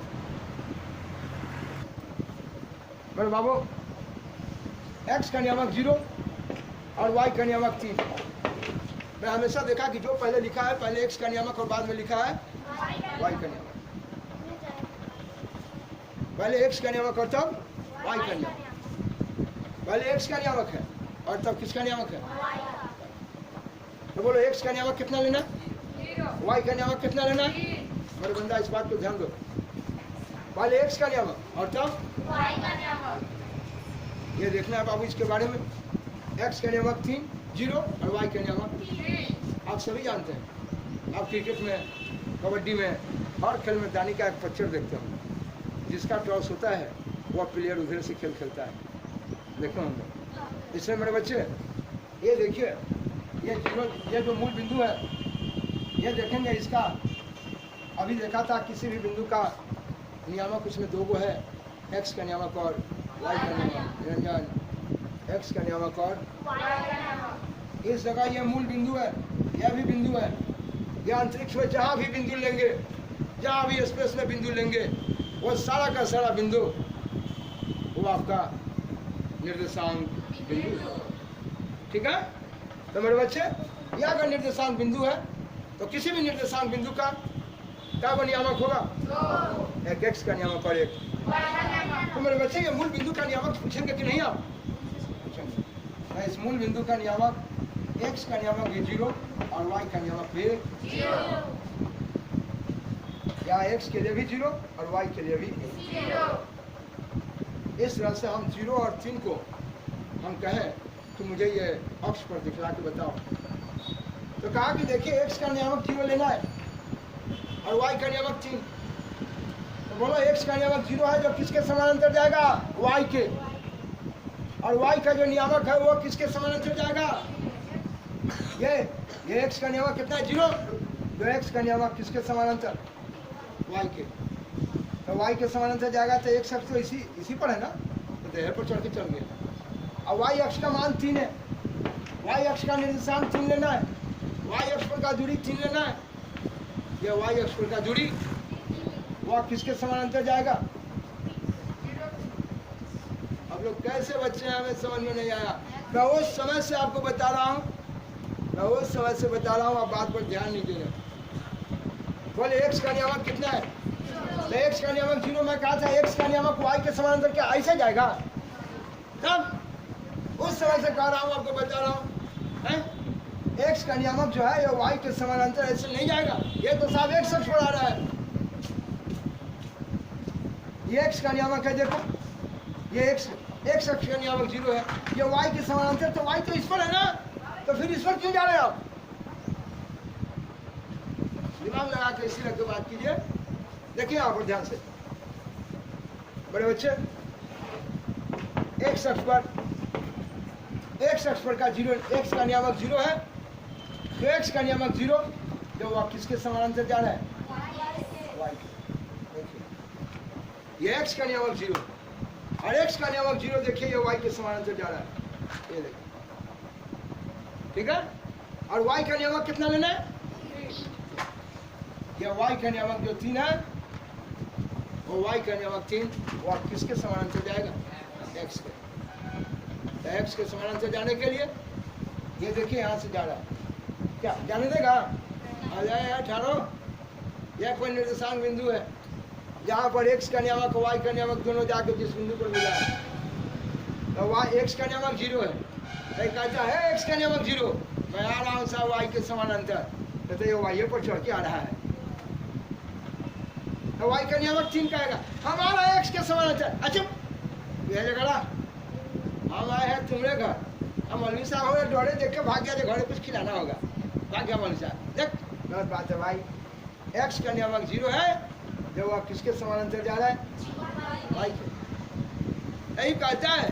मेरे बाबू। x का नियामक 0 और y का नियामक 3। मैं हमेशा देखा कि जो पहले लिखा है पहले x का नियामक और बाद में लिखा है y का नियामक, पहले x का नियामक और तब y का नियामक। पहले x का नियामक है और तब किसका नियामक है, तो बोलो x का नियामक कितना लेना, y का नियामक कितना लेना। मेरे बंदा इस बात को ध्यान दो, पहले x का नियामक और तब y का नियामक। ये देखना है बाबू इसके बारे में, x का नियामक 3 0 और y का नियामक। आप सभी जानते हैं, आप क्रिकेट में, कबड्डी में, हर खेल में दानी का एक पिक्चर देखते हो, जिसका टॉस होता है वह प्लेयर उधर से खेल खेलता है, देखो हम लोग। इसलिए मेरे बच्चे ये देखिए, ये जो मूल बिंदु है ये देखेंगे इसका, अभी देखा था किसी भी बिंदु का नियामक उसमें दो गो है, x का नियामक और y का नियामक। निरंजन x का नियामक और इस जगह ये मूल बिंदु है, यह भी बिंदु है। यह अंतरिक्ष में जहाँ भी बिंदु लेंगे, जहाँ भी स्पेस में बिंदु लेंगे, वो सारा का सारा बिंदु वो आपका निर्देशांक बिंदु है, ठीक है। तो मेरे बच्चे यह अगर निर्देशांक बिंदु है तो किसी भी निर्देशांक बिंदु का क्या वो नियामक होगा, एक x का नियामक और एक। तो मेरे बच्चे ये मूल बिंदु का नियामक पूछेंगे कि नहीं, आप पूछेंगे। इस मूल बिंदु का नियामक x का नियामक भी 0 और y का नियामक भी 0, या x के लिए भी 0 और y के लिए भी 0। इस तरह से हम 0 और 3 को हम कहें कि मुझे ये अक्ष पर दिखला के बताओ, तो कहा कि देखिए x का नियामक 0 लेना है और y का नियामक 3। तो बोलो x का नियामक 0 है जो किसके समानांतर जाएगा, y के, और y का जो नियामक है वो किसके समानांतर जाएगा, ये x का नियामक कितना है 0, तो x का नियामक किसके समानांतर, y के। तो y के समानांतर जाएगा तो x अक्ष तो इसी पर है ना, तो देह पर चढ़ के चल गया। और y अक्ष का मान 3 है, y अक्ष का निर्देशांक 3 लेना है, y अक्ष पर का दूरी 3 लेना है। ये y अक्ष पर का दूरी वह किसके समानांतर जाएगा। अब लोग कैसे बच्चे हैं हमें समझ में नहीं आया। मैं उस समय से आपको बता रहा हूँ, मैं उस समय से बता रहा हूँ, आप बात पर ध्यान नहीं दे रहे। बोले x का नियामक कितना है, तो x का नियामक 0। मैं कहा था x का नियामक y के समानांतर क्या ऐसे जाएगा, तब उस समय से कह रहा हूँ, आपको बता रहा हूँ x का नियामक जो है ये y के समानांतर ऐसे नहीं जाएगा। ये तो साहब x अक्ष पर आ रहा है, ये x का नियामक है, देखो ये x अक्ष का नियामक 0 है, ये y के समानांतर, तो y तो इस पर है ना, तो फिर इस पर क्यों जा रहे हैं आप? दिमाग लगा के इसी लग बात कीजिए। देखिए यहाँ पर ध्यान से बड़े बच्चे, एक शख्स पर का जीरो, एक्स का नियामक जीरो है, तो एक्स का नियामक जीरो जो वह किसके समानांतर जा रहा है? वाई। देखिए ये एक्स का नियामक जीरो और एक्स का नियामक जीरो, देखिए ये वाई के समानांतर जा रहा है, ये देखिए, ठीक है। और वाई का नियामक कितना लेना है? ये वाई का नियामक जो 3 है, वो वाई का नियामक 3 वो किसके समानांतर जाएगा? एक्स के। तो एक्स के समानांतर जाने के लिए ये देखिए यहाँ से जा रहा है, क्या जाने देगा? आ जाए यार ठारो। यह कोई निर्देशांक बिंदु है जहाँ पर एक्स का नियामक वाई का नियामक दोनों जाकर जिस बिंदु पर मिला है, तो वाई एक्स का नियामक जीरो है, तो कहता है एक्स का नियामक जीरो, मैं आ रहा हूँ साहब वाई के समानांतर, तो ये वाई पर चढ़ के आ रहा है, तो वाई का नियामक 3 कहेगा हमारा एक्स के समानांतर। अच्छा यह जगह हम आए हैं तुम्हारे घर, हम मौलवी साहब हो डरे देख के भाग गया, घर कुछ खिलाना होगा, भाग गया मौलवी साहब। देख गलत बात है भाई, एक्स का नियामक 0 है, जो वह किसके समानांतर जा रहा है? वाई के। यही कहता है।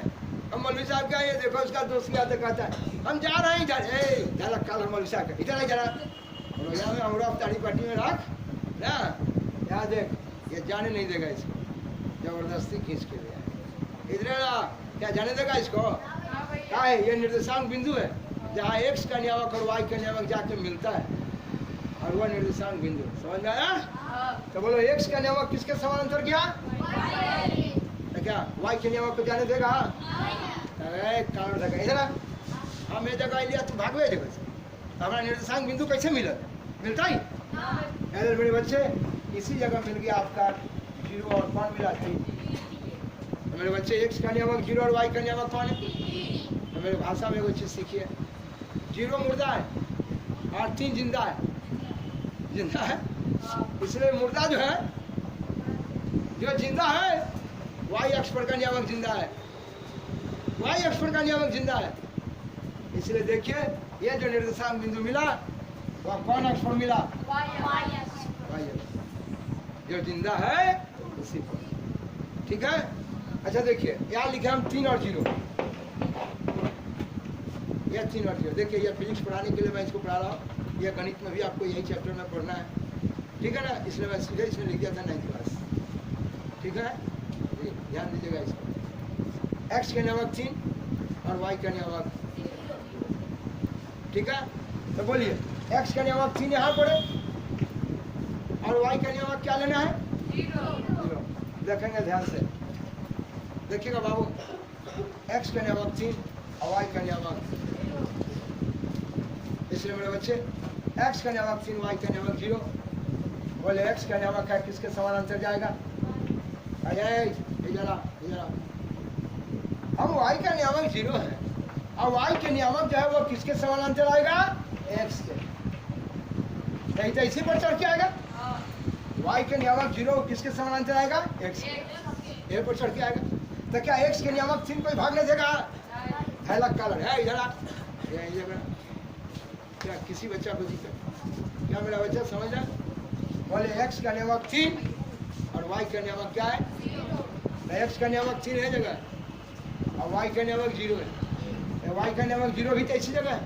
अब मौलवी साहब क्या, ये देखो उसका दोस्त क्या कहता है हम जा रहे हैं इधर, इधर काल मौलवी साहब इधर नहीं जा रहा, में हमरा ताड़ी पार्टी में रख ना, यहाँ देख ये जाने नहीं देगा इसको, जबरदस्ती खींच के ले इधर क्या जाने देगा इसको? क्या है? ये निर्देशांक बिंदु है जहाँ एक्स का नियामक और वाई का नियामक जाके मिलता है, और वह निर्देशांक बिंदु, समझ में आया? तो बोलो एक्स का नियामक किसके समानांतर गया? तो क्या वाई के नियामक को जाने देगा? कारण देगा इधर हम ये जगह लिया तू भागवे जगह से, हमारा निर्देशांक बिंदु कैसे मिलता ही? अरे मेरे बच्चे इसी जगह मिल गया आपका 0 और कौन मिला 3। तो मेरे बच्चे एक्स का नियामक 0 और वाई का नियामक कौन है? तो मेरे भाषा में वो चीज़ सीखिए, 0 मुर्दा है और 3 जिंदा है, जिंदा है, इसलिए मुर्दा जो है, जो जिंदा है, वाई अक्ष पर का नियामक जिंदा है, वाई अक्ष पर का नियामक जिंदा है, इसलिए देखिए ये जो निर्देशांक बिंदु मिला वह कौन अक्ष पर मिला? वाई अक्ष, जो जिंदा है उसी पर, ठीक है। अच्छा देखिए यहाँ लिखे हम 3 और 0, यह 3 और 0, देखिए यह फिजिक्स पढ़ाने के लिए मैं इसको पढ़ा रहा हूँ, यह गणित में भी आपको यही चैप्टर में पढ़ना है, ठीक है ना, इसलिए मैं सीधे इसमें लिख दिया था 9th क्लास, ठीक है, ध्यान दीजिएगा इसको। एक्स का नियामक 3 और वाई का नियामक, ठीक है। तो बोलिए एक्स का नियामक 3 यहाँ पड़े और वाई का नियामक क्या लेना है? 0। देखेंगे ध्यान से, देखिएगा बाबू, एक्स का नियामक 3 और वाई का नियामक, इसलिए मेरे बच्चे एक्स का नियामक 3 वाई का नियामक 0, बोले एक्स का नियामक है किसके समानांतर जाएगा? हम वाई का नियामक 0 है और वाई के नियामक जो है वो किसके समानांतर आएगा? एक्स के। नहीं तो इसी पर चढ़ के आएगा, वाई के नियामक 0 किसके समानांतर आएगा? एक्स के, ए पर चढ़ के आएगा। तो क्या एक्स के नियामक 3 कोई भाग नहीं देगा? है लग कलर है इधर आ, क्या किसी बच्चा को दिक्कत? क्या मेरा बच्चा समझ रहा? बोले एक्स का नियामक 3 और वाई का नियामक क्या है? एक्स का नियामक 3 है जगह और वाई का नियामक 0 है, वाई का नियामक 0 भी तो इसी जगह है,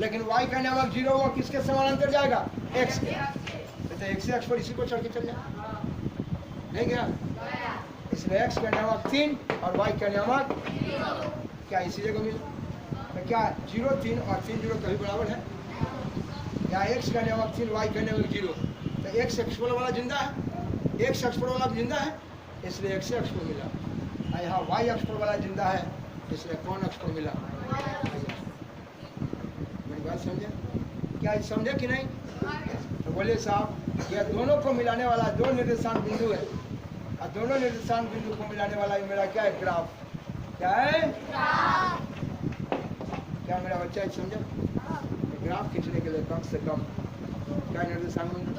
लेकिन वाई का नियामक 0 वो किसके समानांतर जाएगा? एक्स के। तो एक्स से एक्स पर इसी को चढ़ के चल जाए, नहीं क्या? इसलिए एक्स का नियामक 3 और वाई का नियामक क्या इसी जगह मिला? तो क्या 0 3 और 3 0 कभी बराबर है? या एक्स का नियामक 3 वाई का नियामक 0, तो एक्स अक्ष पर वाला जिंदा है, एक्स अक्ष पर वाला जिंदा है, इसलिए एक्स अक्ष पर मिला। यहाँ वाई अक्ष पर वाला जिंदा है, इसलिए कौन अक्ष पर मिला? मेरी बात समझे? क्या समझे कि नहीं? तो बोले साहब यह दोनों को मिलाने वाला 2 निर्देशांक बिंदु है, और दोनों निर्देशांक बिंदु को मिलाने वाला मेरा क्या है? ग्राफ। क्या है? क्या मेरा बच्चा समझा? ग्राफ खींचने के लिए कम से कम क्या निर्देशांक बिंदु?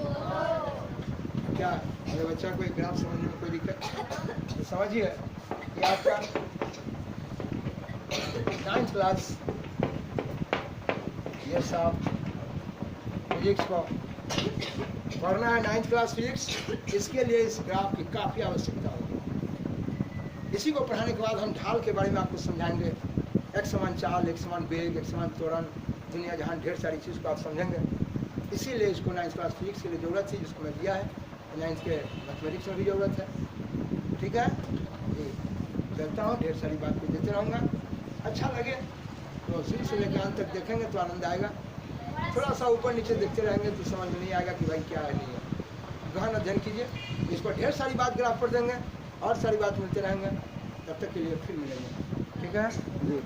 क्या मेरे बच्चा को एक ग्राफ समझने में कोई दिक्कत? तो समझिए कि आपका 9th क्लास ये साहब फिजिक्स को पढ़ना है, 9th क्लास फिजिक्स। इसके लिए इस ग्राफ की काफ़ी आवश्यकता होगी। इसी को पढ़ाने के बाद हम ढाल के बारे में आपको समझाएंगे। एक समान चाल, एक समान वेग, एक समान त्वरण, दुनिया जहाँ ढेर सारी चीज़ को आप समझेंगे। इसीलिए इसको 9th क्लास फिजिक्स के लिए ज़रूरत थी, जिसको मैं दिया है। 9th के मैथमेटिक्स में भी ज़रूरत है। ठीक है जी, चलता हूँ, ढेर सारी बात को देते रहूँगा। अच्छा लगे तो शुरू से लेकर अंत तक देखेंगे तो आनंद आएगा। थोड़ा सा ऊपर नीचे देखते रहेंगे तो समझ में नहीं आएगा कि भाई क्या है नहीं है। गहन अध्ययन कीजिए, इसको ढेर सारी बात ग्राफ पर देंगे और सारी बात मिलते रहेंगे। तब तक के लिए फिर मिलेंगे। ठीक है जी।